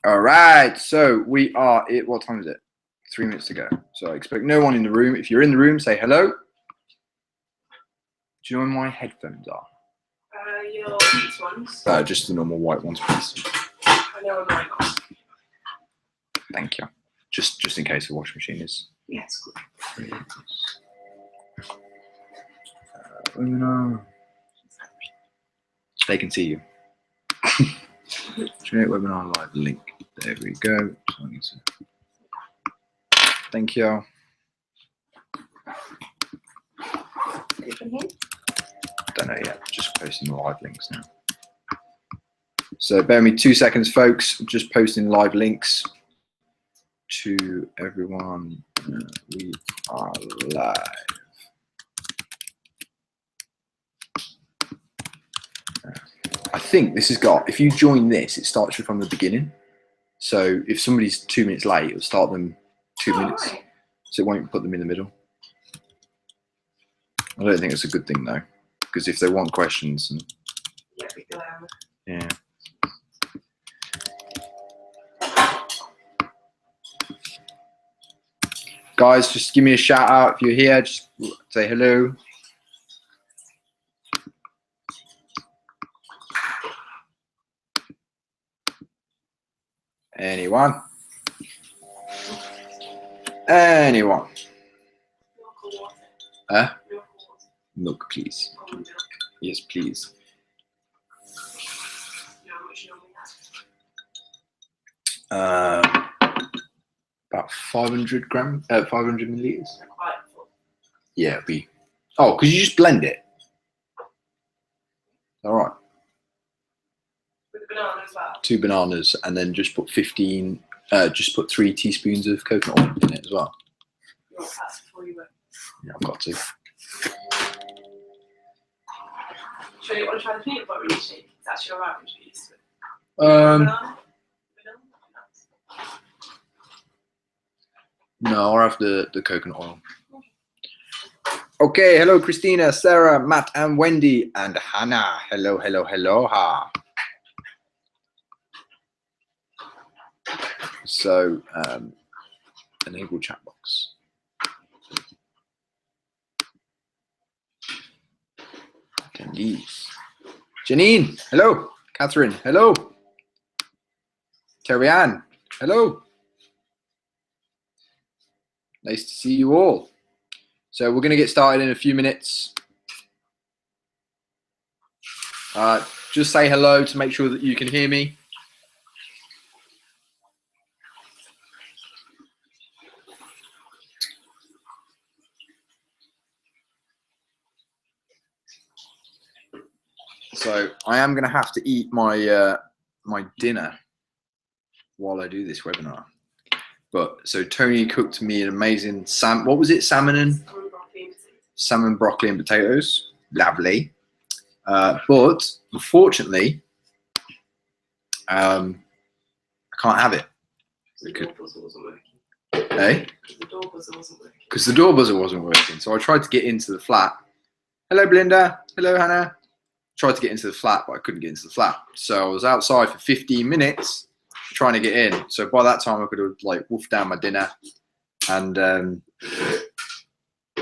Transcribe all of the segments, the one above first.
All right, so we are at, what time is it? 3 minutes to go. So I expect no one in the room. If you're in the room, say hello. Do you know where my headphones are? Your Beats ones. Just the normal white ones, please. I know where mine are. Thank you. Just in case the washing machine is. Yes, good. They can see you. Create webinar live link. There we go. Thank you. Don't know yet. Just posting the live links now. So bear me 2 seconds, folks. I'm just posting live links to everyone. We are live. I think this has got, if you join this, it starts you from the beginning. So if somebody's 2 minutes late, it'll start them 2 minutes. Right. So it won't put them in the middle. I don't think it's a good thing though, because if they want questions, and yeah. Guys, just give me a shout out if you're here. Just say hello. Anyone? Anyone? Milk, please. Yes, please. About 500 grams, 500 milliliters. Yeah, it'd be. Oh, because you just blend it. All right. With the banana as well. 2 bananas, and then just put 15. Just put 3 teaspoons of coconut oil in it as well. You want that before you work? Yeah, I've got to. Sure, you want to try the peanut butter shake? It's actually alright when you use it. No, I'll have the coconut oil. Okay, hello Christina, Sarah, Matt, and Wendy, and Hannah. Hello, hello, hello, ha. So, enable chat box. Attendees. Janine, hello. Catherine, hello. Terry Ann, hello. Nice to see you all. So we're going to get started in a few minutes. Just say hello to make sure that you can hear me. So I am going to have to eat my my dinner while I do this webinar. But so Tony cooked me an amazing what was it? Salmon, broccoli and potatoes. Lovely. But unfortunately, I can't have it. Eh? Because the door buzzer wasn't working. So I tried to get into the flat. Hello, Belinda. Hello, Hannah. Tried to get into the flat, but I couldn't get into the flat. So I was outside for 15 minutes trying to get in. So by that time, I could have like wolfed down my dinner. And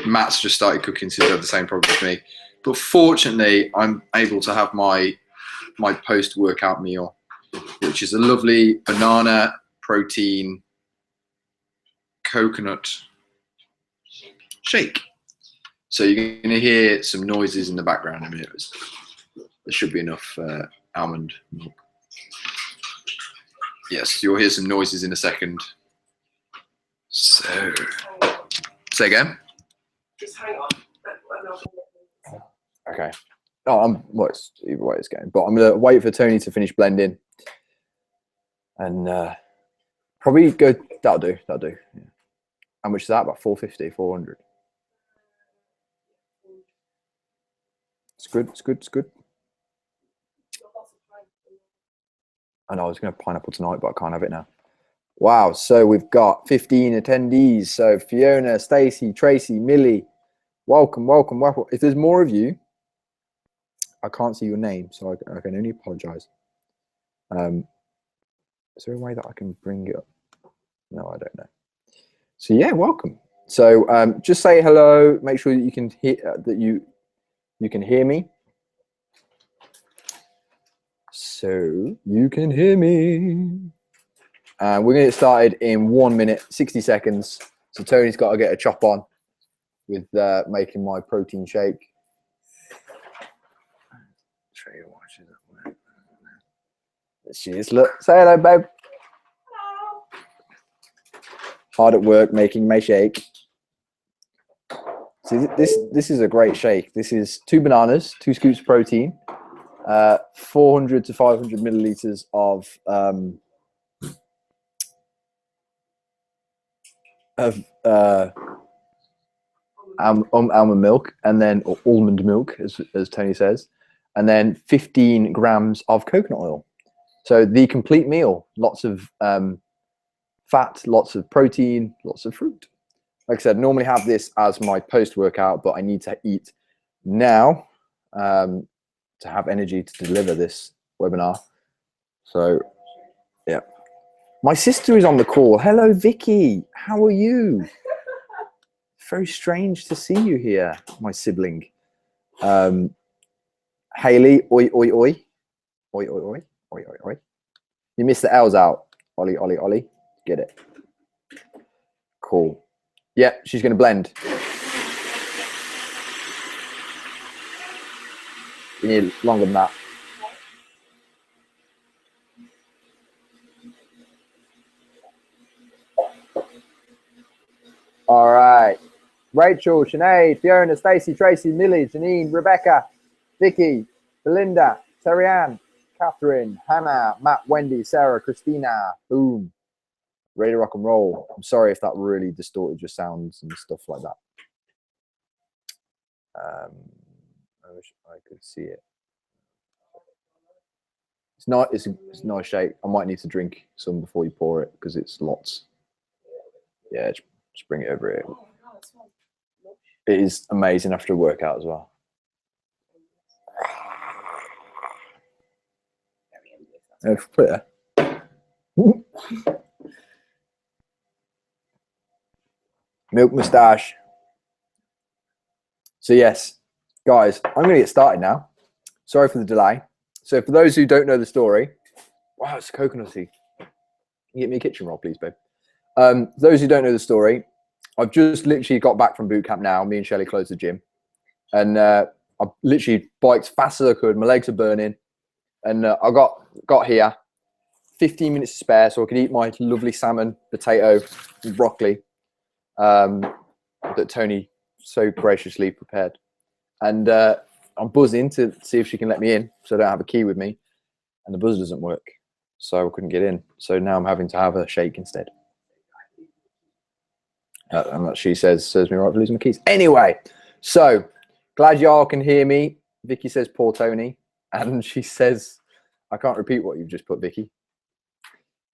Matt's just started cooking, so he had the same problem as me. But fortunately, I'm able to have my post-workout meal, which is a lovely banana protein coconut shake. So you're going to hear some noises in the background in a minute. There should be enough almond milk. Yes, you'll hear some noises in a second. So, say again. Just hang on. Okay. Oh, well, it's either way it's going, but I'm gonna wait for Tony to finish blending, and probably go. That'll do. Yeah. How much is that? About 450, 400. It's good. It's good. It's good. I know I was going to have pineapple tonight, but I can't have it now. Wow. So we've got 15 attendees. So Fiona, Stacey, Tracy, Millie, welcome, welcome, welcome. If there's more of you, I can't see your name, so I can only apologize. Is there a way that I can bring it up? No, I don't know. So yeah, welcome. So just say hello. Make sure that you can hear you can hear me. So you can hear me. We're going to get started in 1 minute, 60 seconds. So Tony's got to get a chop on with making my protein shake. Show you what she's up. She is. Look, say hello, babe. Hello. Hard at work making my shake. See, this is a great shake. This is 2 bananas, 2 scoops of protein, 400 to 500 milliliters of almond milk, and then or almond milk, as Tony says, and then 15 grams of coconut oil. So the complete meal, lots of fat, lots of protein, lots of fruit. Like I said, normally have this as my post-workout, but I need to eat now to have energy to deliver this webinar. So, yeah. My sister is on the call. Hello, Vicky. How are you? Very strange to see you here, my sibling. Haley, oi, oi, oi. Oi, oi, oi. Oi, oi, oi. You missed the L's out. Ollie, Ollie, Ollie. Get it. Cool. Yeah, she's going to blend. You need longer than that. All right. Rachel, Sinead, Fiona, Stacey, Tracy, Millie, Janine, Rebecca, Vicky, Belinda, Terry-Ann, Catherine, Hannah, Matt, Wendy, Sarah, Christina. Boom. Ready to rock and roll. I'm sorry if that really distorted your sounds and stuff like that. I wish I could see it. It's not. It's a nice shake. I might need to drink some before you pour it because it's lots. Yeah, just bring it over here. It is amazing after a workout as well. Put it there. Milk mustache. So yes, guys, I'm going to get started now. Sorry for the delay. So for those who don't know the story, wow, it's coconutty. Can you get me a kitchen roll, please, babe? Those who don't know the story, I've just literally got back from boot camp now. Me and Shelley closed the gym. And I literally biked fast as I could. My legs are burning. And I got here, 15 minutes to spare so I could eat my lovely salmon, potato, and broccoli that Tony so graciously prepared. And I'm buzzing to see if she can let me in, so I don't have a key with me. And the buzzer doesn't work, so I couldn't get in. So now I'm having to have a shake instead. And that she says serves me right for losing my keys. Anyway, so glad y'all can hear me. Vicky says poor Tony. And she says, I can't repeat what you've just put, Vicky.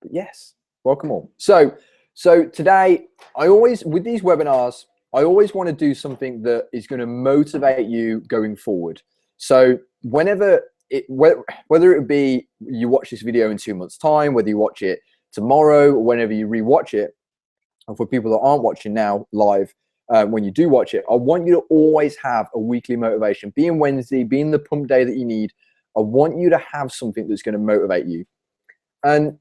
But yes, welcome all. So today, with these webinars, I always want to do something that is going to motivate you going forward. So whether it be you watch this video in 2 months' time, whether you watch it tomorrow, or whenever you rewatch it, and for people that aren't watching now live, when you do watch it, I want you to always have a weekly motivation. Being Wednesday, being the pump day that you need, I want you to have something that's going to motivate you. And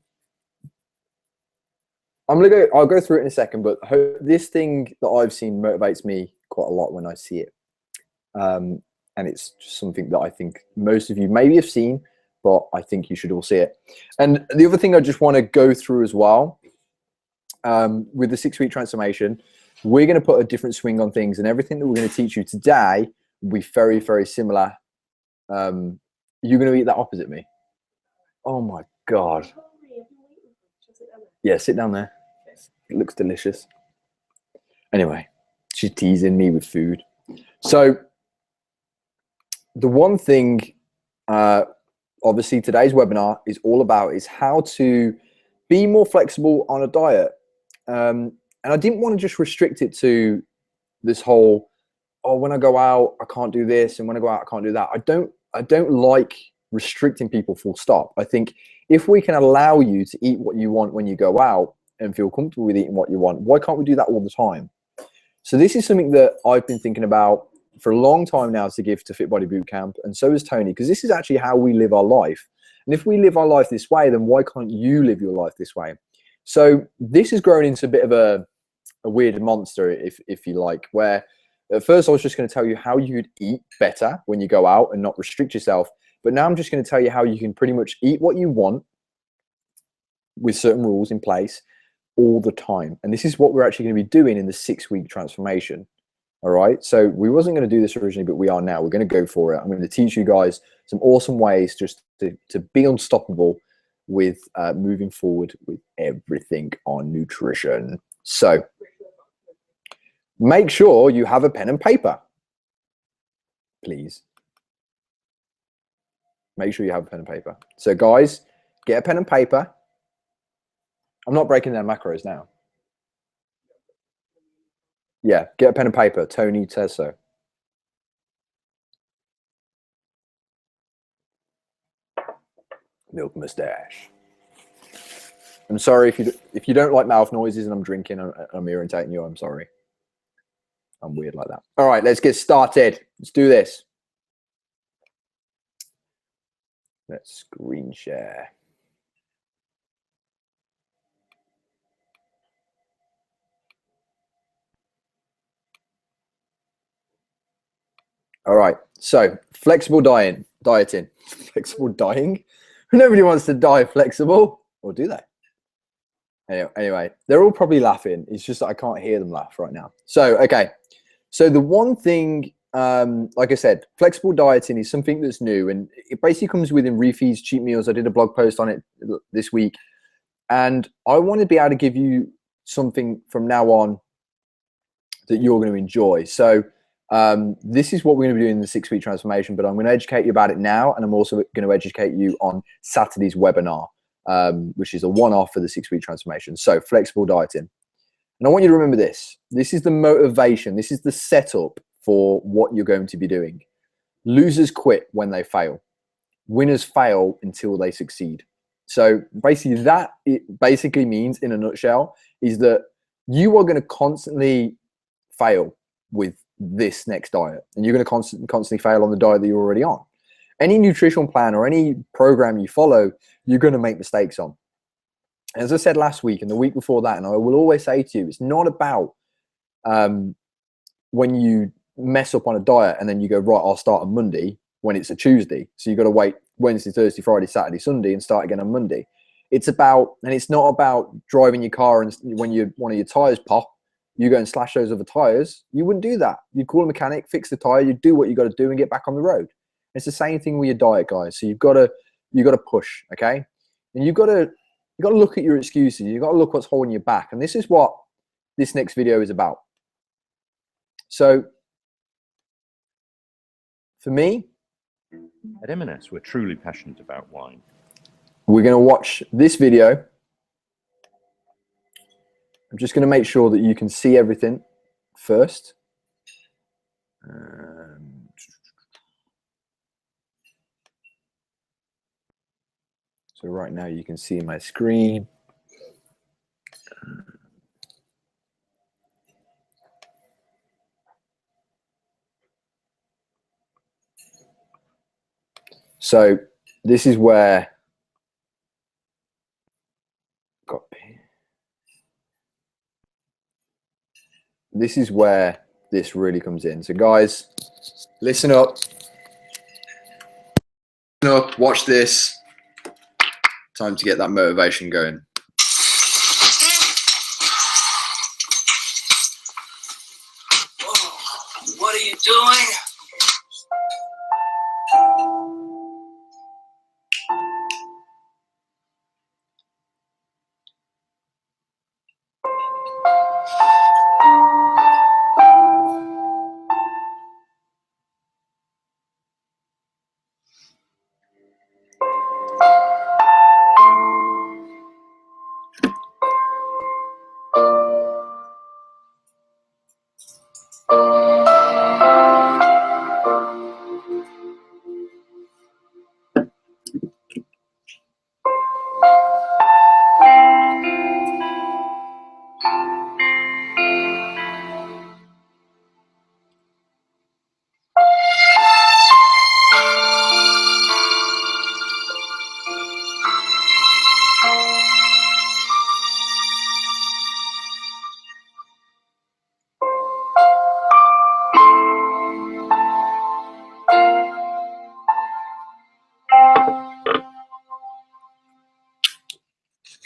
I'll go through it in a second, but this thing that I've seen motivates me quite a lot when I see it. And it's just something that I think most of you maybe have seen, but I think you should all see it. And the other thing I just want to go through as well, with the 6-week transformation, we're going to put a different swing on things, and everything that we're going to teach you today will be very, very similar. You're going to eat that opposite me. Oh my God. Yeah, sit down there. It looks delicious. Anyway, she's teasing me with food. So the one thing, obviously today's webinar is all about is how to be more flexible on a diet. And I didn't want to just restrict it to this whole, oh, when I go out, I can't do this, and when I go out, I can't do that. I don't like restricting people full stop. I think if we can allow you to eat what you want when you go out and feel comfortable with eating what you want, why can't we do that all the time? So this is something that I've been thinking about for a long time now to give to Fit Body Bootcamp, and so is Tony, because this is actually how we live our life. And if we live our life this way, then why can't you live your life this way? So this has grown into a bit of a weird monster, if you like, where at first I was just going to tell you how you'd eat better when you go out and not restrict yourself. But now I'm just going to tell you how you can pretty much eat what you want with certain rules in place all the time. And this is what we're actually going to be doing in the 6-week transformation. All right. So we wasn't going to do this originally, but we are now. We're going to go for it. I'm going to teach you guys some awesome ways just to be unstoppable with moving forward with everything on nutrition. So make sure you have a pen and paper, please. Make sure you have a pen and paper. So guys, get a pen and paper. I'm not breaking down macros now. Yeah, get a pen and paper. Tony says so. Milk mustache. I'm sorry if you don't like mouth noises and I'm drinking, I'm irritating you. I'm sorry. I'm weird like that. All right, let's get started. Let's do this. Let's screen share. All right, so flexible dieting. Flexible dieting? Nobody wants to die flexible, or do they? Anyway, they're all probably laughing. It's just that I can't hear them laugh right now. So, okay. So the one thing, like I said, flexible dieting is something that's new, and it basically comes within refeeds, cheat meals. I did a blog post on it this week, and I want to be able to give you something from now on that you're going to enjoy. So this is what we're going to be doing in the 6-week transformation, but I'm going to educate you about it now, and I'm also going to educate you on Saturday's webinar, which is a one-off for the 6-week transformation. So flexible dieting. And I want you to remember this. This is the motivation. This is the setup for what you're going to be doing. Losers quit when they fail. Winners fail until they succeed. So basically that it basically means, in a nutshell, is that you are going to constantly fail with this next diet, and you're going to constantly fail on the diet that you're already on. Any nutritional plan or any program you follow, you're going to make mistakes on. As I said last week and the week before that, and I will always say to you, it's not about when you mess up on a diet and then you go, right, I'll start on Monday when it's a Tuesday. So you've got to wait Wednesday, Thursday, Friday, Saturday, Sunday and start again on Monday. It's about, and it's not about driving your car and when one of your tires pop, you go and slash those other tires. You wouldn't do that. You'd call a mechanic, fix the tire, you do what you got to do and get back on the road. It's the same thing with your diet, guys. So you've got to push, okay? And you've got to look at your excuses. You've got to look what's holding you back. And this is what this next video is about. So for me, at M&S, we're truly passionate about wine. We're going to watch this video. I'm just going to make sure that you can see everything first. So right now you can see my screen. So this is where this really comes in. So guys, listen up. Listen up, watch this. Time to get that motivation going. Whoa, what are you doing?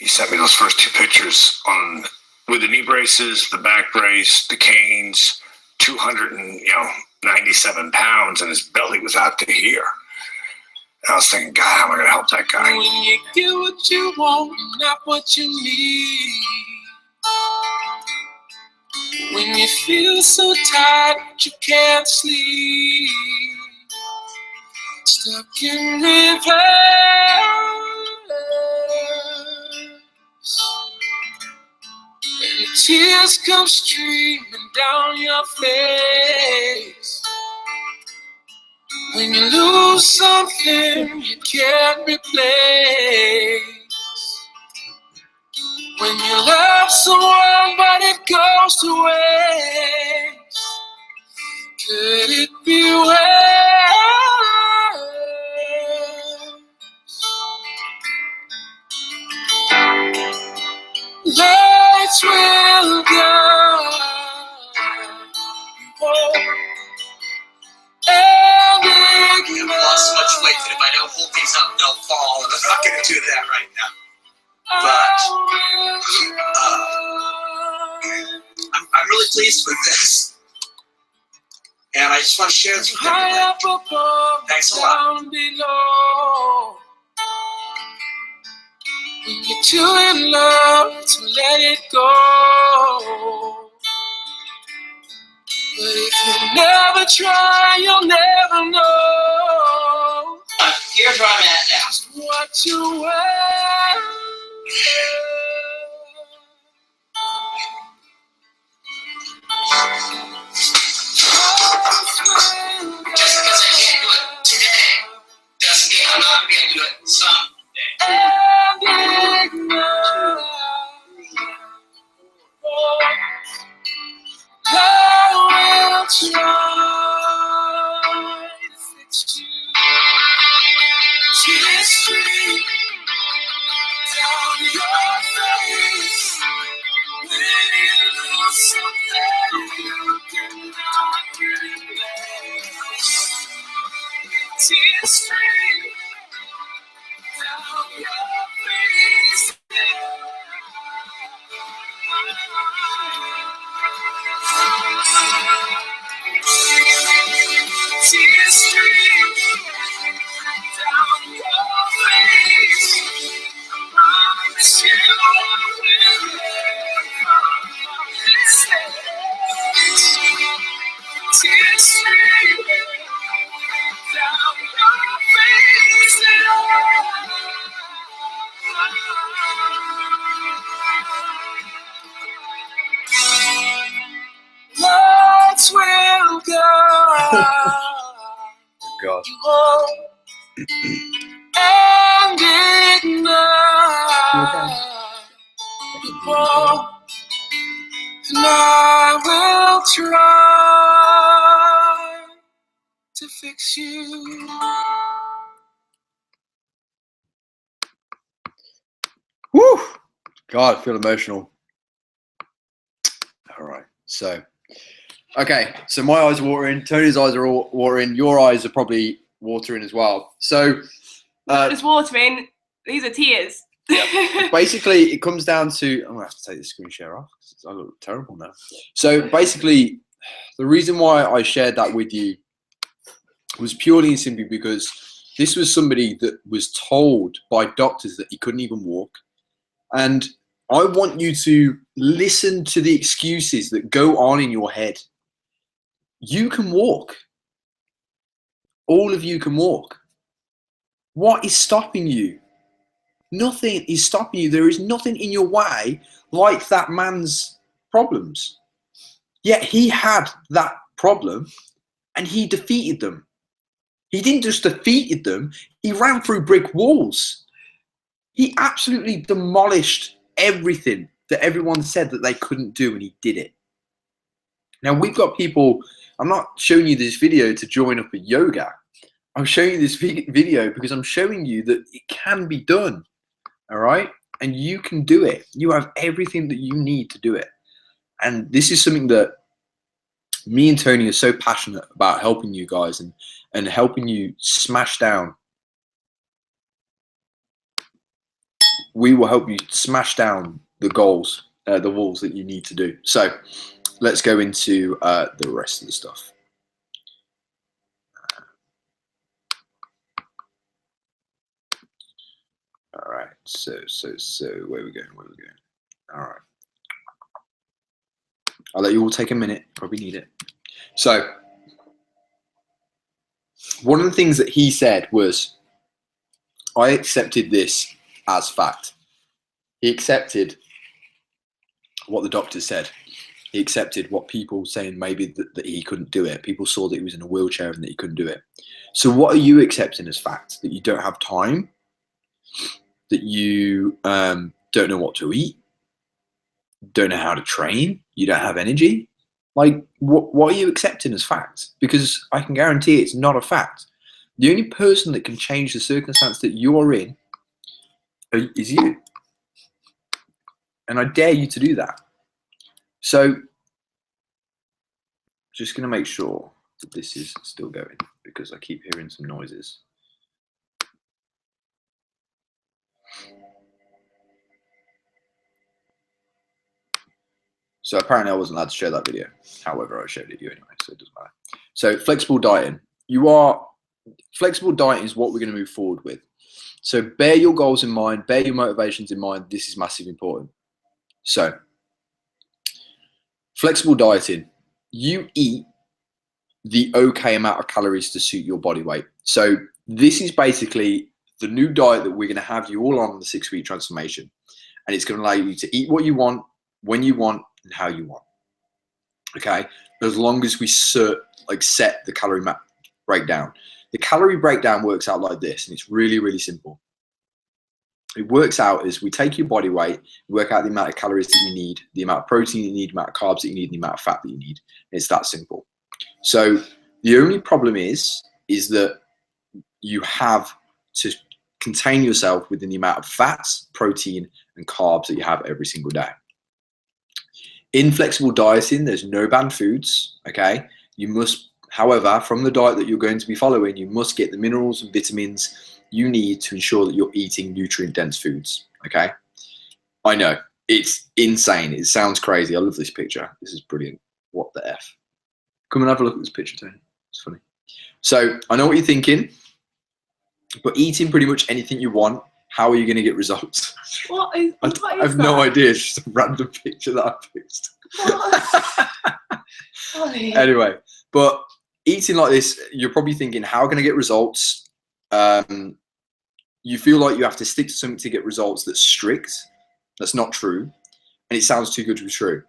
he sent me those first 2 pictures on with the knee braces, the back brace, the canes, 297 pounds, and his belly was out to here. And I was thinking, God, how am I going to help that guy? When you get what you want, not what you need. When you feel so tired you can't sleep. Stuck in reverse. And the tears come streaming down your face. When you lose something you can't replace. When you love someone but it goes to waste. Could it be worse? Lights will go. I've lost so much weight that if I don't hold these up, they'll fall, and I'm not going to do that right now. But I'm really pleased with this, and I just want to share this with everybody. Thanks a lot. When you're too in love to let it go. But if you never try, you'll never know. Here's where I'm at now. What you want. Just because I can't do it today doesn't mean I'm not going to be able to do it someday. I will try to fix you. Tears stream down your face when you lose something you cannot replace. Tears stream down your face. Tears stream down your face. I promise you I will never mistake. Tears stream down your face. Lights will go. God. You won't and ignite the ball, and I will try to fix you. Woo! God, I feel emotional. All right, so my eyes are watering. Tony's eyes are all watering. Your eyes are probably watering as well. So, It's watering. These are tears. basically, it comes down to. I'm gonna have to take this screen share off. I look terrible now. So basically, the reason why I shared that with you was purely and simply because this was somebody that was told by doctors that he couldn't even walk, and I want you to listen to the excuses that go on in your head. You can walk. All of you can walk. What is stopping you? Nothing is stopping you. There is nothing in your way like that man's problems. Yet he had that problem and he defeated them. He didn't just defeat them, he ran through brick walls. He absolutely demolished everything that everyone said that they couldn't do, and he did it. Now we've got people, I'm not showing you this video to join up a yoga. I'm showing you this video because I'm showing you that it can be done, all right? And you can do it. You have everything that you need to do it. And this is something that me and Tony are so passionate about, helping you guys and helping you smash down we will help you smash down the goals, the walls that you need to do. So let's go into the rest of the stuff. All right, so where are we going? All right, I'll let you all take a minute. Probably need it. So one of the things that he said was, I accepted this as fact. He accepted what the doctor said. He accepted what people saying maybe that he couldn't do it. People saw that he was in a wheelchair and that he couldn't do it. So what are you accepting as fact? That you don't have time? That you don't know what to eat? Don't know how to train? You don't have energy? Like, what are you accepting as fact? Because I can guarantee it's not a fact. The only person that can change the circumstance that you're in is you. And I dare you to do that. So, just going to make sure that this is still going because I keep hearing some noises. So apparently I wasn't allowed to share that video. However, I showed it to you anyway, so it doesn't matter. So flexible dieting. Flexible dieting is what we're going to move forward with. So bear your goals in mind, bear your motivations in mind. This is massively important. So flexible dieting, you eat the okay amount of calories to suit your body weight. So this is basically the new diet that we're going to have you all on the 6-week transformation. And it's going to allow you to eat what you want, when you want, and how you want. Okay, as long as we set the calorie breakdown. The calorie breakdown works out like this, and it's really, really simple. It works out as we take your body weight, work out the amount of calories that you need, the amount of protein you need, the amount of carbs that you need, and the amount of fat that you need. It's that simple. So the only problem is that you have to contain yourself within the amount of fats, protein, and carbs that you have every single day. In flexible dieting, there's no banned foods, okay? You must, however, from the diet that you're going to be following, you must get the minerals and vitamins you need to ensure that you're eating nutrient-dense foods, okay? I know, it's insane. It sounds crazy. I love this picture. This is brilliant. What the F? Come and have a look at this picture, Tony. It's funny. So I know what you're thinking, but eating pretty much anything you want, how are you going to get results? What is I have no idea. It's just a random picture that I posted. Anyway, but eating like this, you're probably thinking, how can I get results? You feel like you have to stick to something to get results that's strict. That's not true. And it sounds too good to be true.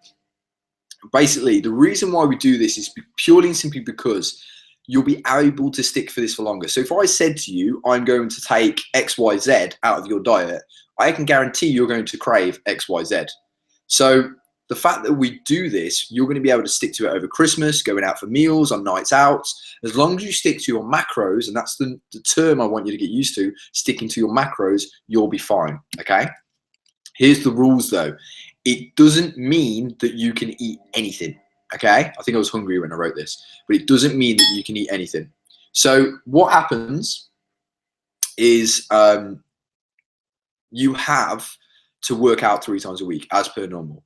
Basically, the reason why we do this is purely and simply because you'll be able to stick for this for longer. So if I said to you, I'm going to take X, Y, Z out of your diet, I can guarantee you're going to crave X, Y, Z. So the fact that we do this, you're going to be able to stick to it over Christmas, going out for meals, on nights out. As long as you stick to your macros, and that's the term I want you to get used to, sticking to your macros, you'll be fine, okay? Here's the rules though. It doesn't mean that you can eat anything. Okay, I think I was hungry when I wrote this, but it doesn't mean that you can eat anything. So what happens is you have to work out 3 times a week as per normal.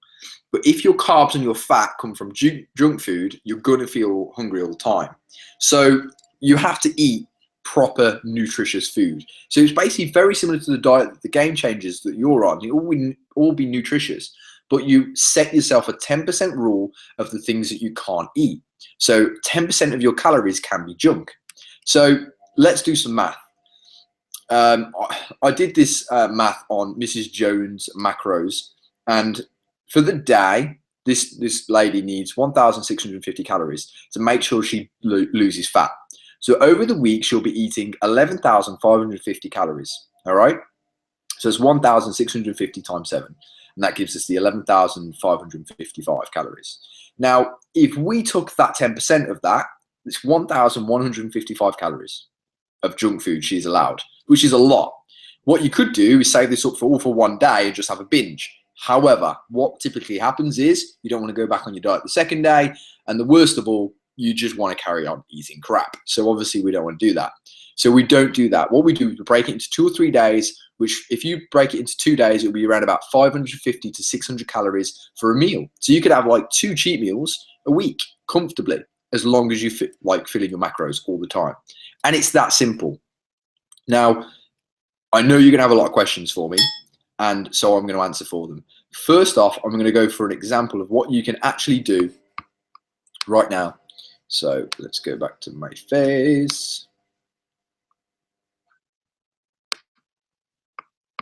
But if your carbs and your fat come from junk food, you're going to feel hungry all the time. So you have to eat proper nutritious food. So it's basically very similar to the diet, the Game Changers that you're on. You all be nutritious. But you set yourself a 10% rule of the things that you can't eat. So 10% of your calories can be junk. So let's do some math. I did this math on Mrs. Jones' macros, and for the day, this lady needs 1,650 calories to make sure she loses fat. So over the week, she'll be eating 11,550 calories. All right. So it's 1,650 times 7. And that gives us the 11,555 calories. Now, if we took that 10% of that, it's 1,155 calories of junk food she's allowed, which is a lot. What you could do is save this up for one day and just have a binge. However, what typically happens is you don't want to go back on your diet the second day. And the worst of all, you just want to carry on eating crap. So obviously we don't want to do that. So we don't do that. What we do is we break it into 2 or 3 days which if you break it into 2 days, it'll be around about 550 to 600 calories for a meal. So you could have like 2 cheat meals a week comfortably, as long as you fill in your macros all the time. And it's that simple. Now, I know you're gonna have a lot of questions for me, and so I'm gonna answer for them. First off, I'm gonna go for an example of what you can actually do right now. So let's go back to my face.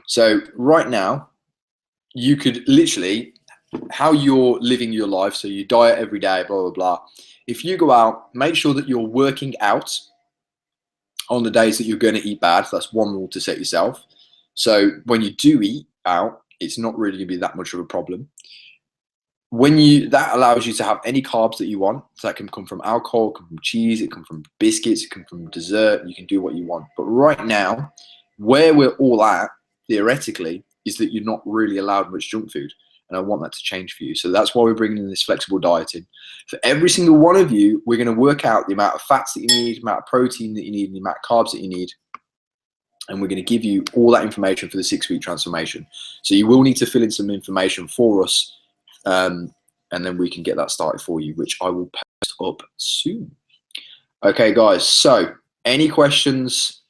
So right now, you could literally, how you're living your life, so you diet every day, blah, blah, blah. If you go out, make sure that you're working out on the days that you're going to eat bad. That's one rule to set yourself. So when you do eat out, it's not really going to be that much of a problem. That allows you to have any carbs that you want. So that can come from alcohol, it can come from cheese, it can come from biscuits, it can come from dessert. You can do what you want. But right now, where we're all at, theoretically, is that you're not really allowed much junk food. And I want that to change for you. So that's why we're bringing in this flexible dieting. For every single one of you, we're going to work out the amount of fats that you need, the amount of protein that you need, and the amount of carbs that you need. And we're going to give you all that information for the 6-week transformation. So you will need to fill in some information for us, and then we can get that started for you, which I will post up soon. Okay, guys. So any questions,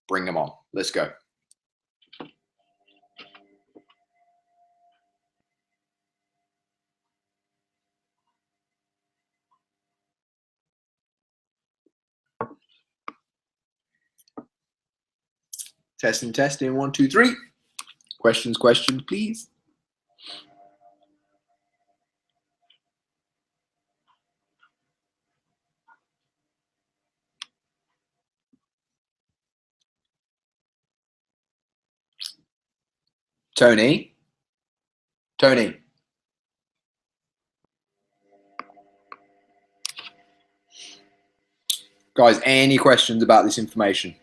bring them on. Let's go. Testing, 1, 2, 3. Questions, please. Tony. Guys, any questions about this information?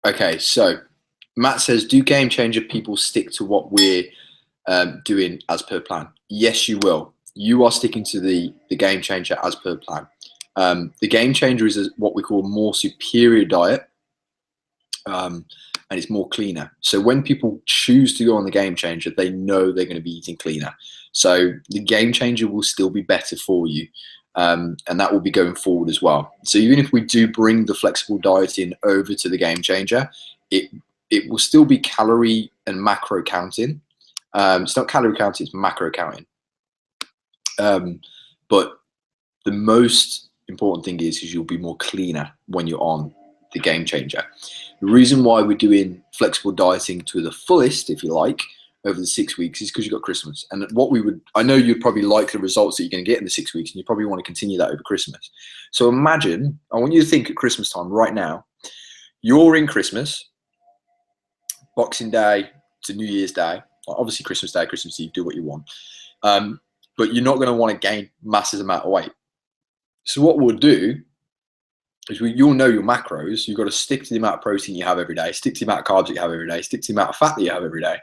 Okay, so Matt says, do Game Changer people stick to what we're doing as per plan? Yes, you will. You are sticking to the Game Changer as per plan. The Game Changer is what we call a more superior diet, and it's more cleaner. So when people choose to go on the Game Changer, they know they're going to be eating cleaner. So the Game Changer will still be better for you. And that will be going forward as well. So even if we do bring the flexible dieting over to the Game Changer, it will still be calorie and macro counting. It's not calorie counting, it's macro counting. But the most important thing is you'll be more cleaner when you're on the Game Changer. The reason why we're doing flexible dieting to the fullest, if you like, over the 6 weeks is because you've got Christmas. And I know you'd probably like the results that you're going to get in the 6 weeks, and you probably want to continue that over Christmas. So imagine, I want you to think at Christmas time right now, you're in Christmas, Boxing Day to New Year's Day, obviously Christmas Day, Christmas Eve, do what you want. But you're not going to want to gain massive amount of weight. So what we'll do is you'll know your macros. You've got to stick to the amount of protein you have every day, stick to the amount of carbs that you have every day, stick to the amount of fat that you have every day.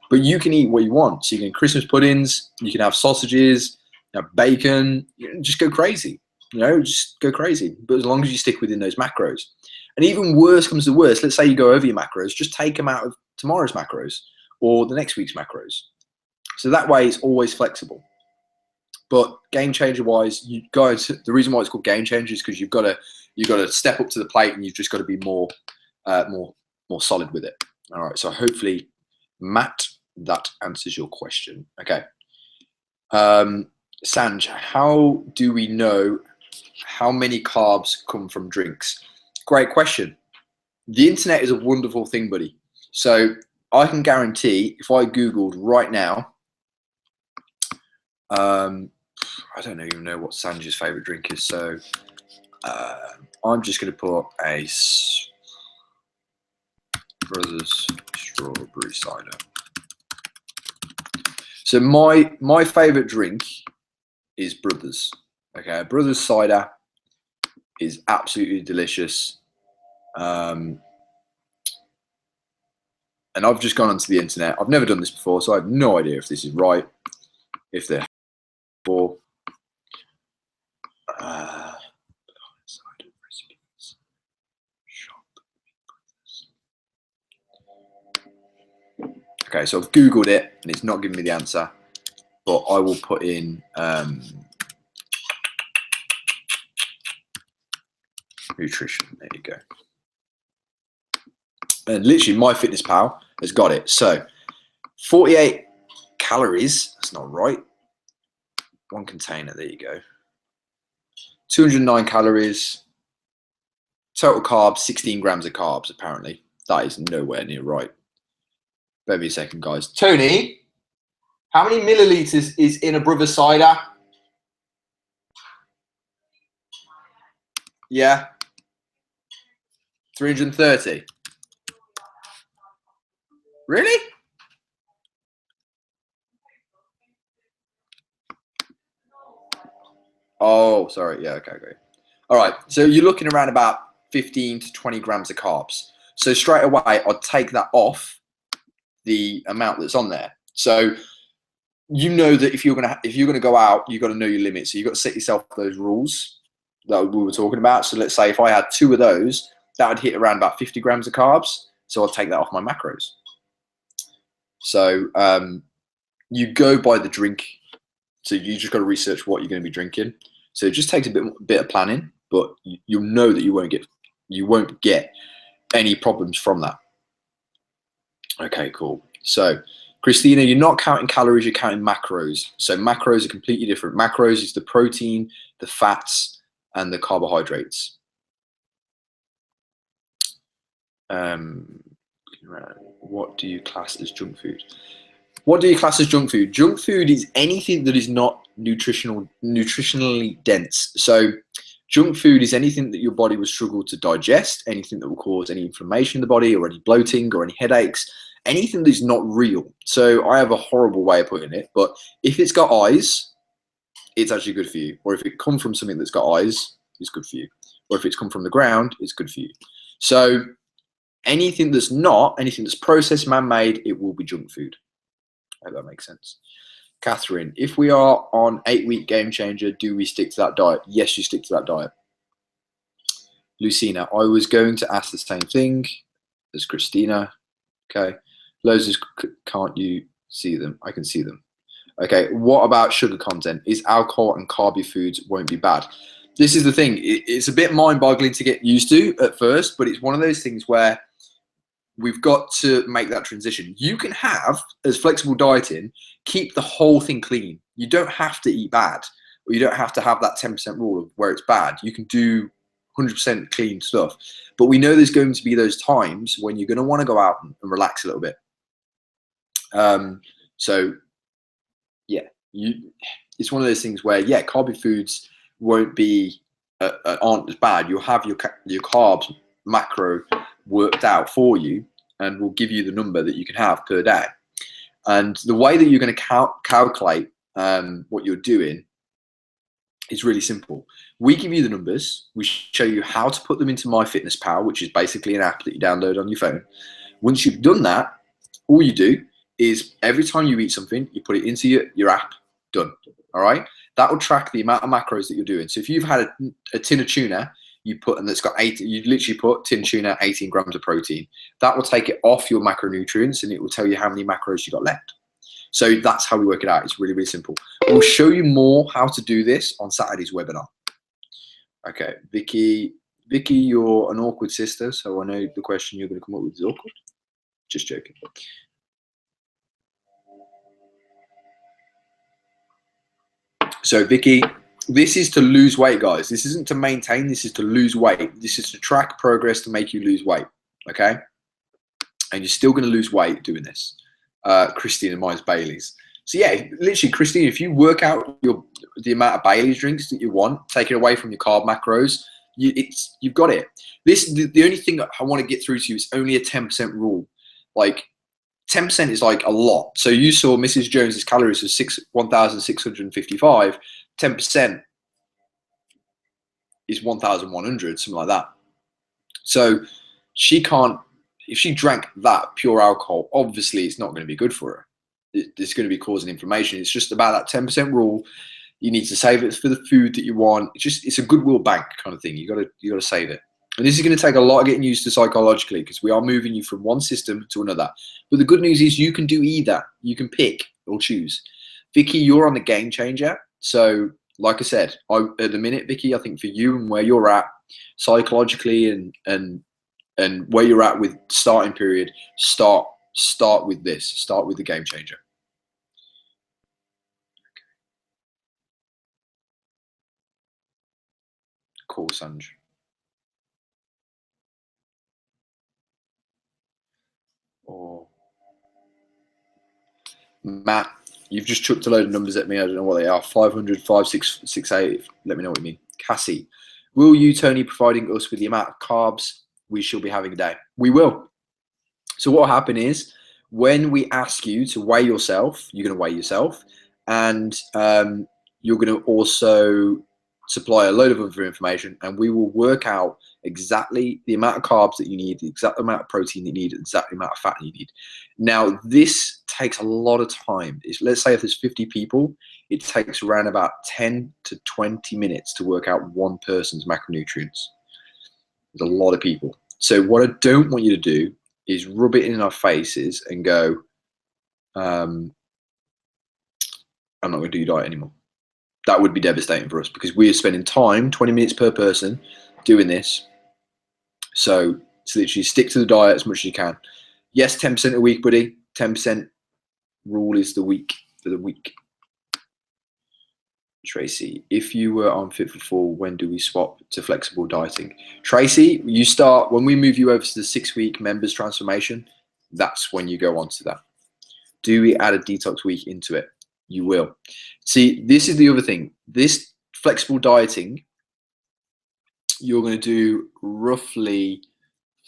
But you can eat what you want. So you can have Christmas puddings, you can have sausages, you have bacon, just go crazy. Just go crazy. But as long as you stick within those macros. And even worse comes to worse, let's say you go over your macros, just take them out of tomorrow's macros or the next week's macros. So that way it's always flexible. But Game Changer wise, the reason why it's called Game Changer is because you've got to step up to the plate, and you've just got to be more solid with it. All right. So hopefully, Matt, that answers your question. Okay. Sanj, how do we know how many carbs come from drinks? Great question. The internet is a wonderful thing, buddy. So I can guarantee if I Googled right now, I don't even know what Sanjay's favourite drink is, so I'm just going to put a Brothers strawberry cider. So my favourite drink is Brothers. Okay, Brothers cider is absolutely delicious. And I've just gone onto the internet. I've never done this before, so I have no idea if this is right. If they're for okay, so I've Googled it and it's not giving me the answer, but I will put in nutrition. There you go. And literally MyFitnessPal has got it. So 48 calories, that's not right. One container, there you go. 209 calories. Total carbs, 16 grams of carbs, apparently. That is nowhere near right. Bear me a second, guys. Tony, how many milliliters is in a Brothers cider? Yeah. 330. Really? Oh, sorry. Yeah, okay, great. All right, so you're looking around about 15 to 20 grams of carbs. So straight away, I'd take that off the amount that's on there. So you know that if you're gonna go out, you've got to know your limits. So you've got to set yourself those rules that we were talking about. So let's say if I had 2 of those, that would hit around about 50 grams of carbs. So I'll take that off my macros. So you go by the drink. So you just got to research what you're going to be drinking. So it just takes a bit of planning, but you'll know that you won't get any problems from that. Okay, cool. So Christina, you're not counting calories, you're counting macros. So macros are completely different. Macros is the protein, the fats, and the carbohydrates. What do you class as junk food? What do you class as junk food? Junk food is anything that is not nutritionally dense. So junk food is anything that your body will struggle to digest, anything that will cause any inflammation in the body or any bloating or any headaches, anything that's not real. So I have a horrible way of putting it, but if it's got eyes, it's actually good for you. Or if it comes from something that's got eyes, it's good for you. Or if it's come from the ground, it's good for you. So anything that's processed, man-made, it will be junk food. I hope that makes sense. Catherine, if we are on 8-week Game Changer, do we stick to that diet? Yes, you stick to that diet. Lucina, I was going to ask the same thing as Christina. Okay. Loads, can't you see them? I can see them. Okay. What about sugar content? Is alcohol and carby foods won't be bad? This is the thing. It's a bit mind-boggling to get used to at first, but it's one of those things where we've got to make that transition. You can have, as flexible dieting, keep the whole thing clean. You don't have to eat bad, or you don't have to have that 10% rule of where it's bad. You can do 100% clean stuff. But we know there's going to be those times when you're going to want to go out and relax a little bit. So, yeah, it's one of those things where, yeah, carby foods won't be, aren't as bad. You'll have your carbs macro worked out for you and will give you the number that you can have per day. And the way that you're going to calculate what you're doing is really simple. We give you the numbers. We show you how to put them into MyFitnessPal, which is basically an app that you download on your phone. Once you've done that, all you do is every time you eat something, you put it into your app. Done. All right. That will track the amount of macros that you're doing. So if you've had a tin of tuna, you literally put tin tuna, 18 grams of protein. That will take it off your macronutrients and it will tell you how many macros you got left. So that's how we work it out. It's really, really simple. We'll show you more how to do this on Saturday's webinar. Okay, Vicky, you're an awkward sister, so I know the question you're going to come up with is awkward. Just joking. So Vicky, this is to lose weight, guys. This isn't to maintain. This is to lose weight. This is to track progress to make you lose weight. Okay, and you're still going to lose weight doing this. Christina, mine's Bailey's. So yeah, literally, Christine, if you work out the amount of Bailey's drinks that you want, take it away from your carb macros, you've got it. The only thing that I want to get through to you is only a 10% rule. Like 10% is like a lot. So you saw Mrs. Jones's calories was 1,655. 10% is 1,100, something like that. So she can't. If she drank that pure alcohol, obviously it's not going to be good for her. It's going to be causing inflammation. It's just about that 10% rule. You need to save it for the food that you want. It's a goodwill bank kind of thing. You got to save it. And this is going to take a lot of getting used to psychologically, because we are moving you from one system to another. But the good news is you can do either. You can pick or choose. Vicky, you're on the game changer. So like I said, at the minute, Vicky, I think for you and where you're at psychologically and where you're at with starting period, start with this. Start with the game changer. Cool, Sanj. Or Matt, you've just chucked a load of numbers at me. I don't know what they are. 500, 5668. Let me know what you mean. Cassie, will you, Tony, providing us with the amount of carbs we shall be having a day? We will. So what will happen is when we ask you to weigh yourself, you're going to weigh yourself, and you're going to also supply a load of other information, and we will work out exactly the amount of carbs that you need, the exact amount of protein you need, the exact amount of fat you need. Now, this takes a lot of time. Let's say if there's 50 people, it takes around about 10 to 20 minutes to work out one person's macronutrients. There's a lot of people. So what I don't want you to do is rub it in our faces and go, I'm not going to do your diet anymore. That would be devastating for us, because we are spending time, 20 minutes per person, doing this. So literally stick to the diet as much as you can. Yes, 10% a week, buddy. 10% rule is the week for the week. Tracy, if you were on Fit for Full, when do we swap to flexible dieting? Tracy, you start when we move you over to the 6-week members transformation. That's when you go on to that. Do we add a detox week into it? You will. See, this is the other thing. This flexible dieting, you're going to do roughly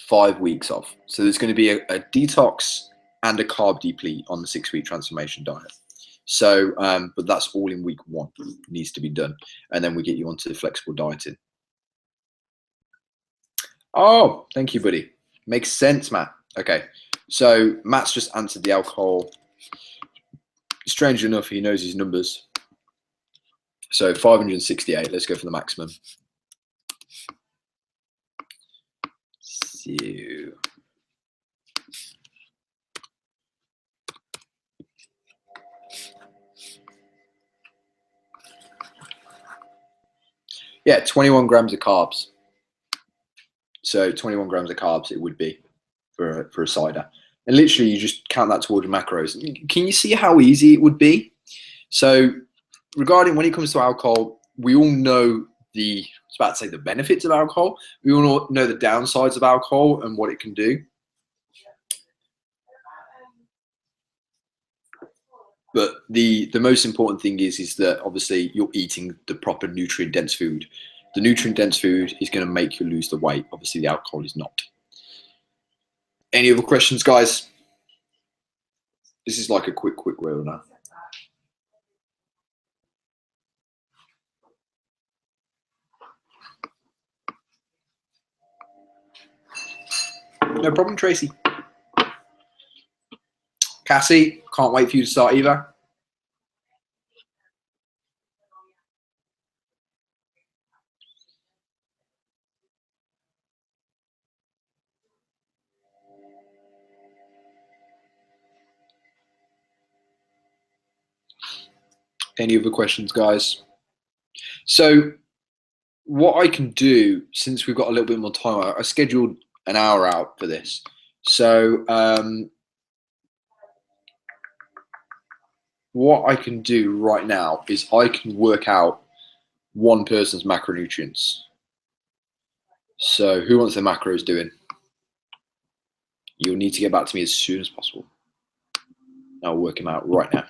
5 weeks of. So there's going to be a detox and a carb deplete on the 6-week transformation diet. So, but that's all in week 1. It needs to be done. And then we get you onto the flexible dieting. Oh, thank you, buddy. Makes sense, Matt. Okay. So Matt's just answered the alcohol. Strangely enough, he knows his numbers. So 568, let's go for the maximum. So, yeah, 21 grams of carbs. So 21 grams of carbs it would be for a cider. And literally you just count that toward your macros. Can you see how easy it would be? So regarding when it comes to alcohol, we all know I was about to say the benefits of alcohol. We all know the downsides of alcohol and what it can do. But the most important thing is that obviously you're eating the proper nutrient-dense food. The nutrient-dense food is going to make you lose the weight. Obviously, the alcohol is not. Any other questions, guys? This is like a quick webinar. No problem, Tracy. Cassie, can't wait for you to start either. Any other questions, guys? So what I can do, since we've got a little bit more time, I scheduled an hour out for this. So what I can do right now is I can work out one person's macronutrients. So who wants their macros doing? You'll need to get back to me as soon as possible. I'll work them out right now.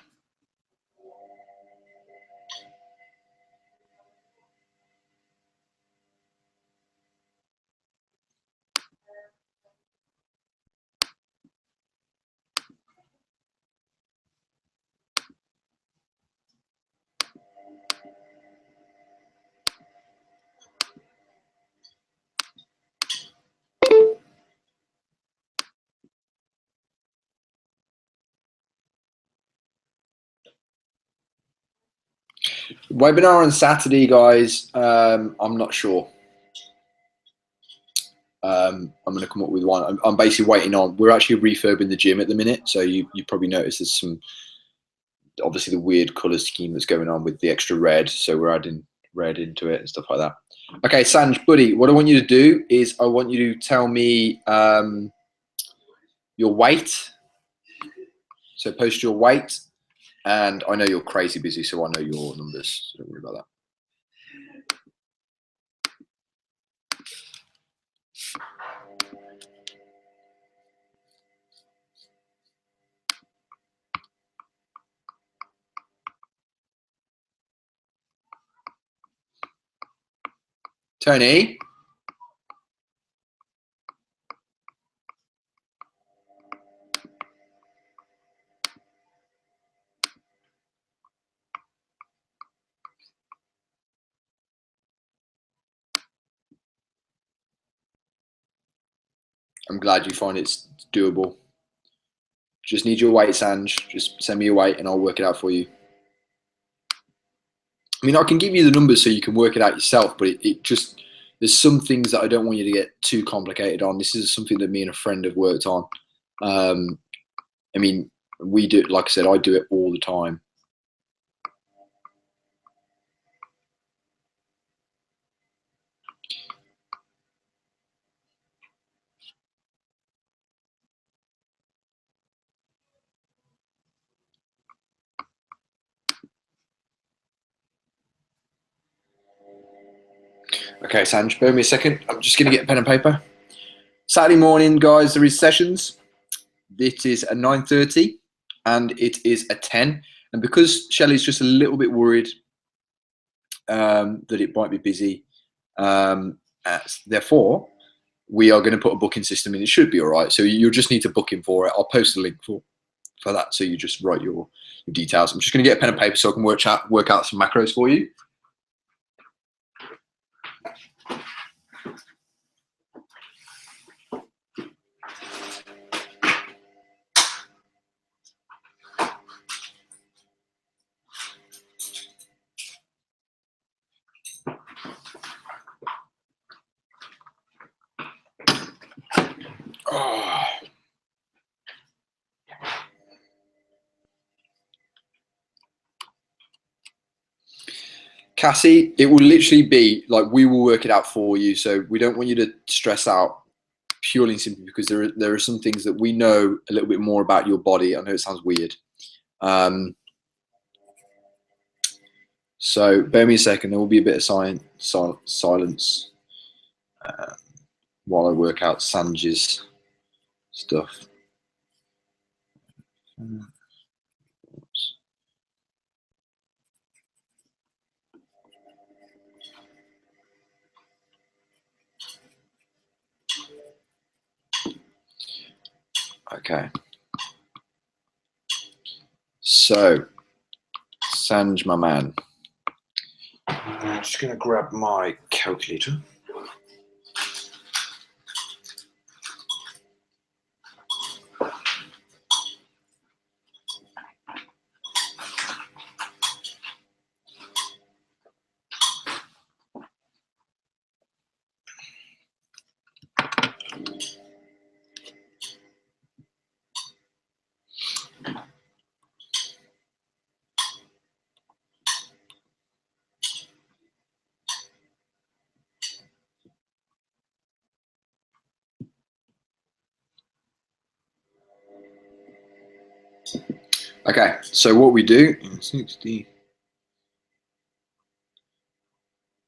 Webinar on Saturday, guys. I'm not sure. I'm going to come up with one. I'm basically waiting on. We're actually refurbing the gym at the minute, so you probably noticed there's some, obviously the weird color scheme that's going on with the extra red. So we're adding red into it and stuff like that. Okay, Sanj, buddy, what I want you to do is I want you to tell me your weight. So post your weight, and I know you're crazy busy, so I know your numbers. So don't worry about that. Tony. I'm glad you find it's doable. Just need your weight, Sanj. Just send me your weight and I'll work it out for you. I mean, I can give you the numbers so you can work it out yourself, but it just, there's some things that I don't want you to get too complicated on. This is something that me and a friend have worked on. I mean, we do, like I said, I do it all the time. Okay, Sanj, bear with me a second. I'm just going to get a pen and paper. Saturday morning, guys, there is sessions. It is at 9:30 and it is at 10. And because Shelley's just a little bit worried that it might be busy, therefore, we are going to put a booking system in. It should be all right. So you'll just need to book in for it. I'll post a link for that. So you just write your details. I'm just going to get a pen and paper so I can work out some macros for you. Oh. Cassie, it will literally be like, we will work it out for you. So we don't want you to stress out purely and simply because there are some things that we know a little bit more about your body. I know it sounds weird. So bear me a second. There will be a bit of silence while I work out Sanj's stuff. Okay. So, Sanj, my man. I'm just going to grab my calculator. Okay, so what we do in 60.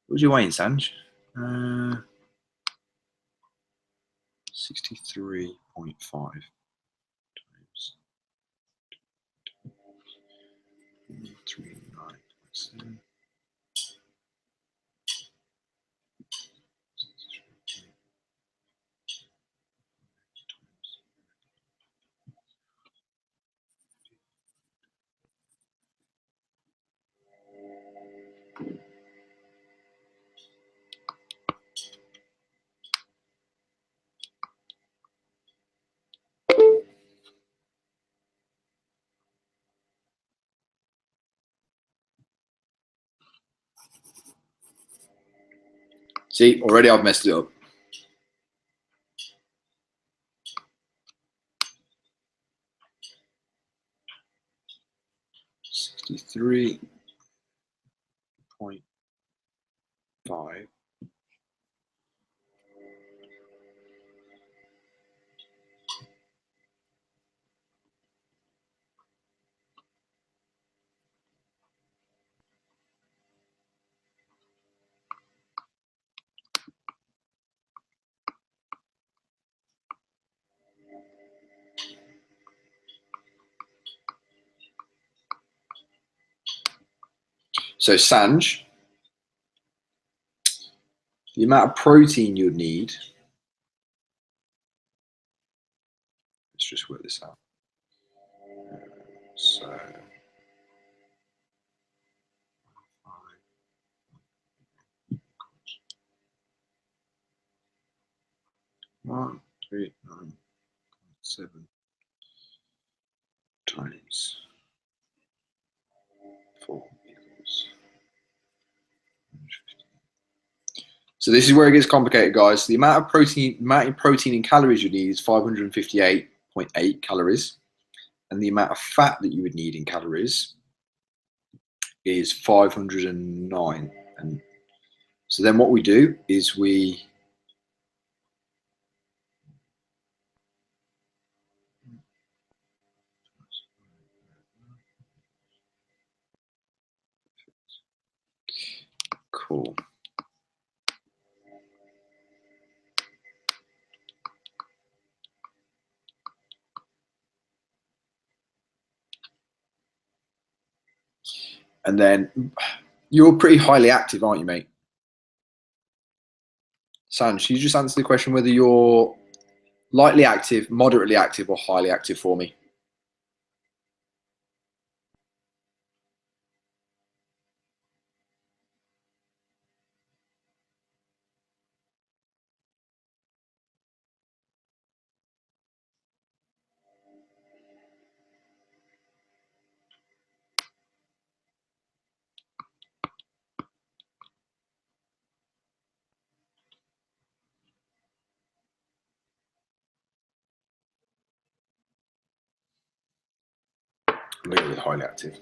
What's your weight, Sanj? 63.5 times 39.7. See, already I've messed it up. $63.5. So Sanj, the amount of protein you'd need, let's just work this out. So 139.7 times 4 equals. So this is where it gets complicated, guys. The amount of protein and calories you need is 558.8 calories, and the amount of fat that you would need in calories is 509. And so then what we do is we cool. And then you're pretty highly active, aren't you, mate? Sanj, you just answer the question whether you're lightly active, moderately active, or highly active for me. I'm going with highly active.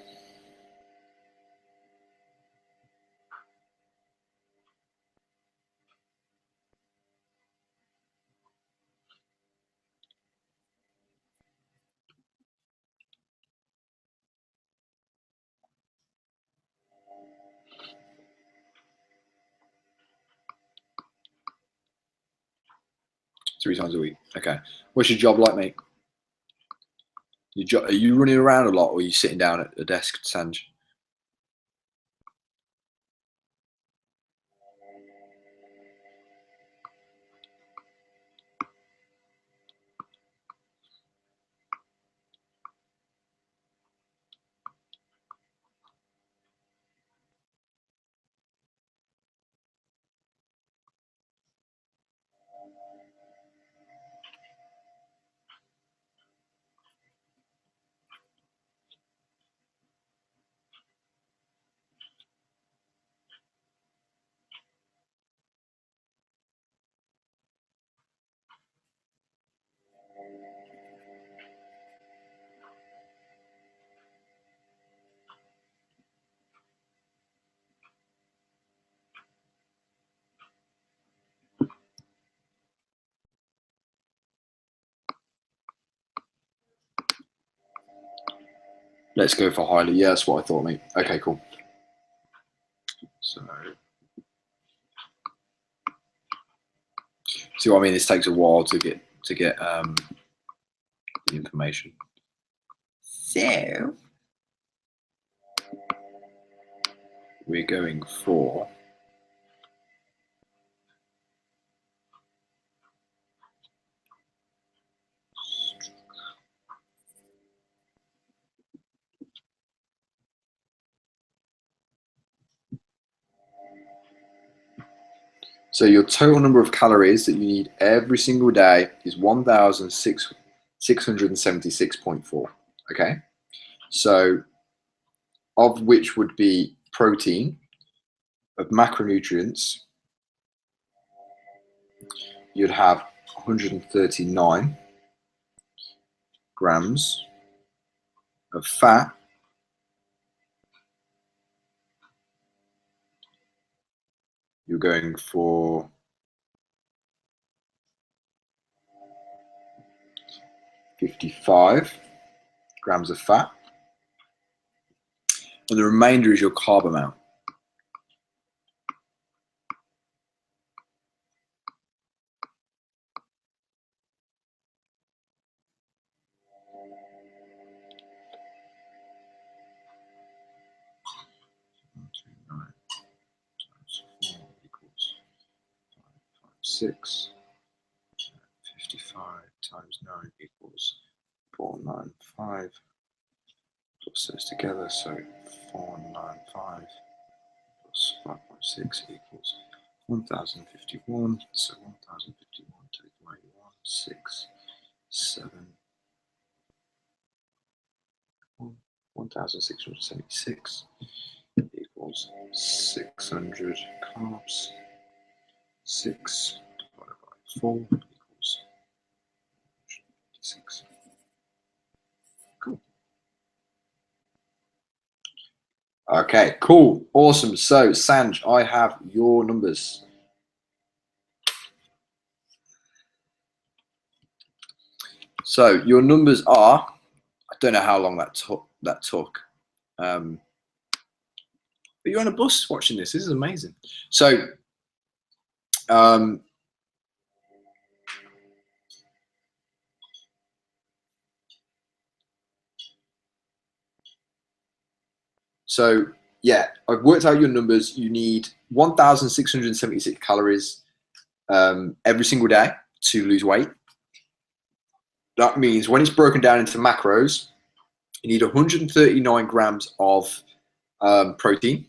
Three times a week. Okay. What's your job like, mate? Are you running around a lot, or are you sitting down at a desk, Sanj? Let's go for highly. Yeah, that's what I thought, mate. Okay, cool. So, see what I mean? This takes a while to get the information. So we're going for so your total number of calories that you need every single day is 1,676.4. Okay, so of which would be protein, of macronutrients, you'd have 139 grams of fat. You're going for 55 grams of fat, and the remainder is your carb amount. Six. 55 times 9 equals 495. Plus those together, so 495 plus 5.6 equals 1051. So 1051 take away 1, 6, 7, 1676 equals 600 carbs. 6 divided by 4 equals 56. Cool. Okay, cool. Awesome. So, Sanj, I have your numbers. So, your numbers are, I don't know how long that took. But you're on a bus watching this. This is amazing. So, yeah, I've worked out your numbers. You need 1,676 calories every single day to lose weight. That means when it's broken down into macros, you need 139 grams of protein.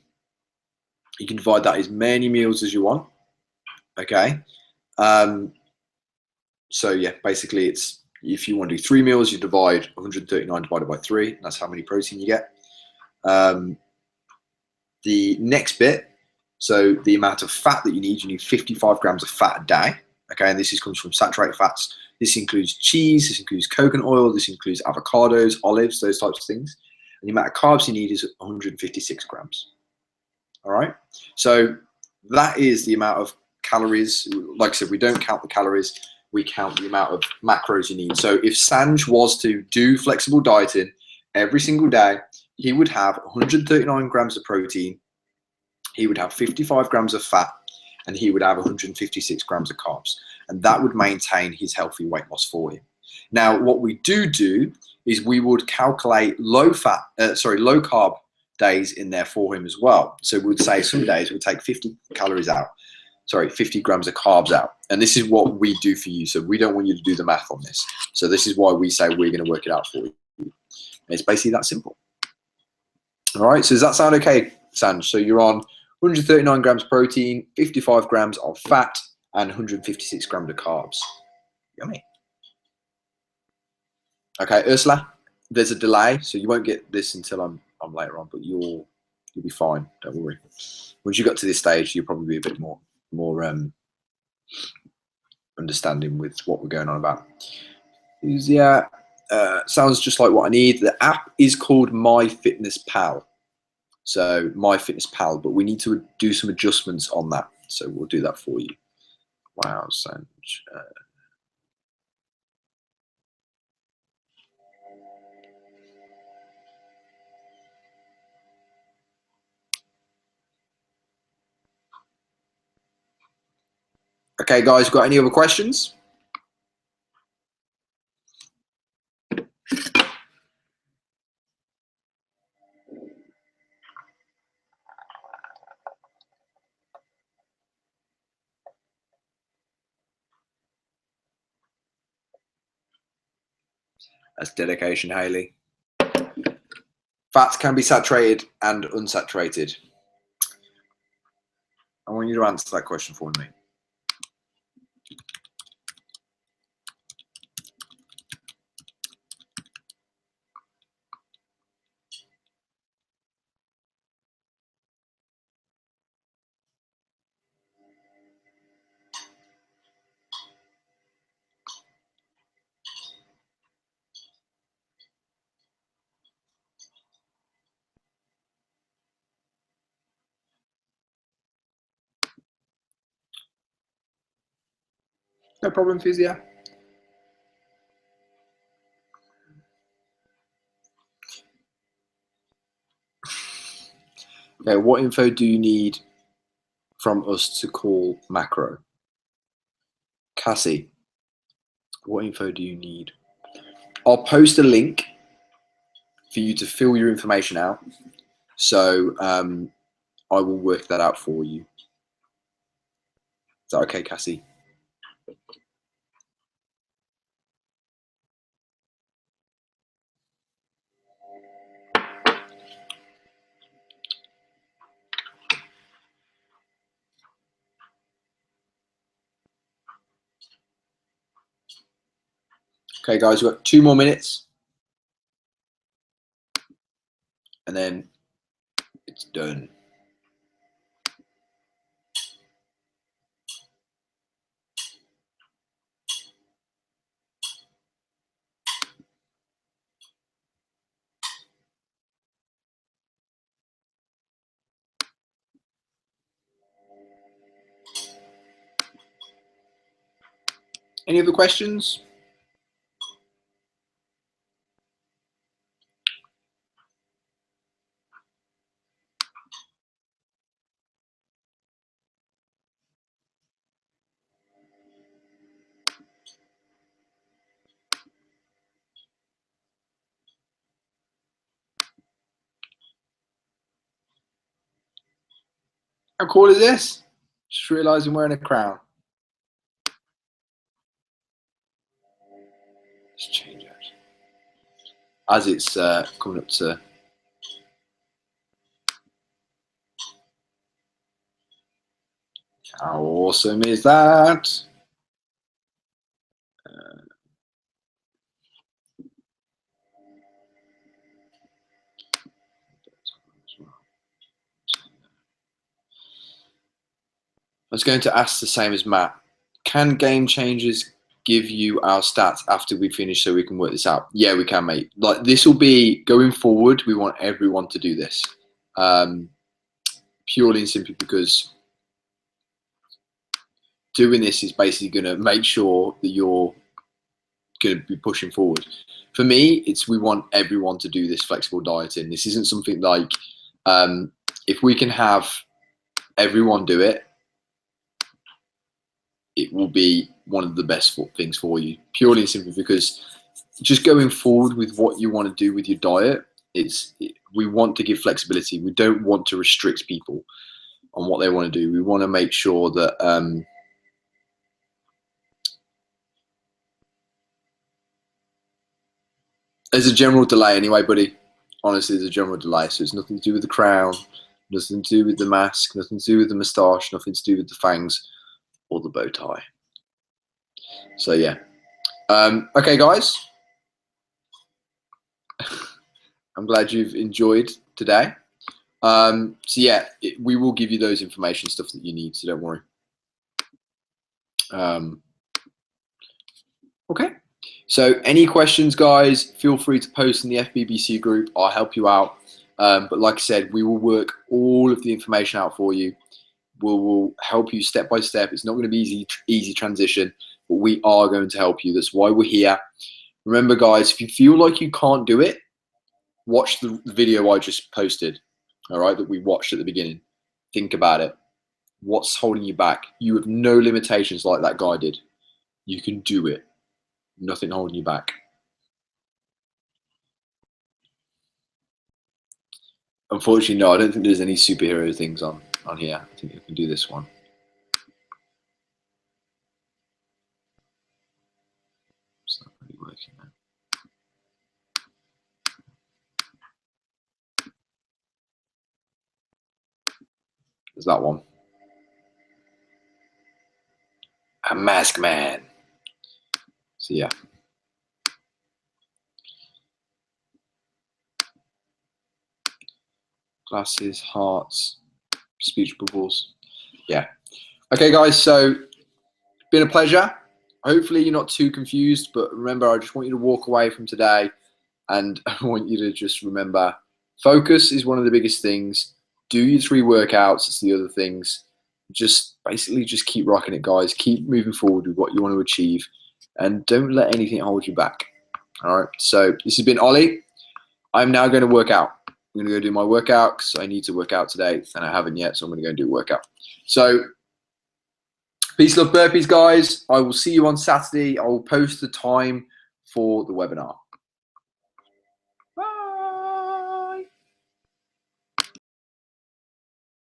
You can divide that as many meals as you want. Okay. So yeah, basically it's, if you want to do 3 meals, you divide 139 divided by 3. That's how many protein you get. The next bit, so the amount of fat that you need 55 grams of fat a day. Okay, and this comes from saturated fats. This includes cheese, this includes coconut oil, this includes avocados, olives, those types of things. And the amount of carbs you need is 156 grams. All right, so that is the amount of calories. Like I said, we don't count the calories, we count the amount of macros you need. So if Sanj was to do flexible dieting every single day, he would have 139 grams of protein, he would have 55 grams of fat, and he would have 156 grams of carbs. And that would maintain his healthy weight loss for him. Now, what we do is we would calculate low carb days in there for him as well. So we would say some days we'll take 50 grams of carbs out. And this is what we do for you. So we don't want you to do the math on this. So this is why we say we're going to work it out for you. And it's basically that simple. All right, so does that sound okay, Sanj? So you're on 139 grams protein, 55 grams of fat, and 156 grams of carbs. Yummy. Okay, Ursula, there's a delay, so you won't get this until I'm later on, but you'll be fine. Don't worry. Once you got to this stage, you'll probably be a bit more understanding with what we're going on about. Yeah. Sounds just like what I need. The app is called MyFitnessPal. So MyFitnessPal, but we need to do some adjustments on that. So we'll do that for you. Wow, Sanj. Okay, guys, got any other questions? That's dedication, Haley. Fats can be saturated and unsaturated. I want you to answer that question for me. No problem, Physio. Okay, what info do you need from us to call macro? Cassie, what info do you need? I'll post a link for you to fill your information out. So I will work that out for you. Is that okay, Cassie? Okay, guys, we've got 2 more minutes. And then it's done. Any other questions? How cool is this? Just realised I'm wearing a crown. Let's change it. As it's coming up to... How awesome is that? I was going to ask the same as Matt. Can Game Changers give you our stats after we finish so we can work this out? Yeah, we can, mate. Like, this will be going forward. We want everyone to do this, purely and simply because doing this is basically going to make sure that you're going to be pushing forward. For me, it's we want everyone to do this flexible dieting. This isn't something like if we can have everyone do it, it will be one of the best things for you, purely and simply because just going forward with what you want to do with your diet, we want to give flexibility. We don't want to restrict people on what they want to do. We want to make sure that there's a general delay anyway, buddy. Honestly, there's a general delay. So it's nothing to do with the crown, nothing to do with the mask, nothing to do with the moustache, nothing to do with the fangs or the bow tie. So yeah. Okay, guys. I'm glad you've enjoyed today. So yeah, we will give you those information stuff that you need, so don't worry. Okay. So any questions, guys, feel free to post in the FBBC group. I'll help you out. But like I said, we will work all of the information out for you. We'll help you step by step. It's not going to be easy transition, but we are going to help you. That's why we're here. Remember, guys, if you feel like you can't do it, watch the video I just posted, all right, that we watched at the beginning. Think about it. What's holding you back? You have no limitations like that guy did. You can do it. Nothing holding you back. Unfortunately, no, I don't think there's any superhero things on here. I think you can do this one. It's not really working now. There's that one. A mask man. So yeah. Glasses, hearts, speech bubbles. Yeah. Okay, guys, so it's been a pleasure. Hopefully you're not too confused, but remember, I just want you to walk away from today and I want you to just remember, focus is one of the biggest things. Do your 3 workouts, it's the other things. just basically just keep rocking it, guys. Keep moving forward with what you want to achieve, and don't let anything hold you back. All right. So this has been Ollie. I'm now going to work out. I'm going to go do my workout because I need to work out today, and I haven't yet, so I'm going to go and do a workout. So peace, love, burpees, guys. I will see you on Saturday. I will post the time for the webinar.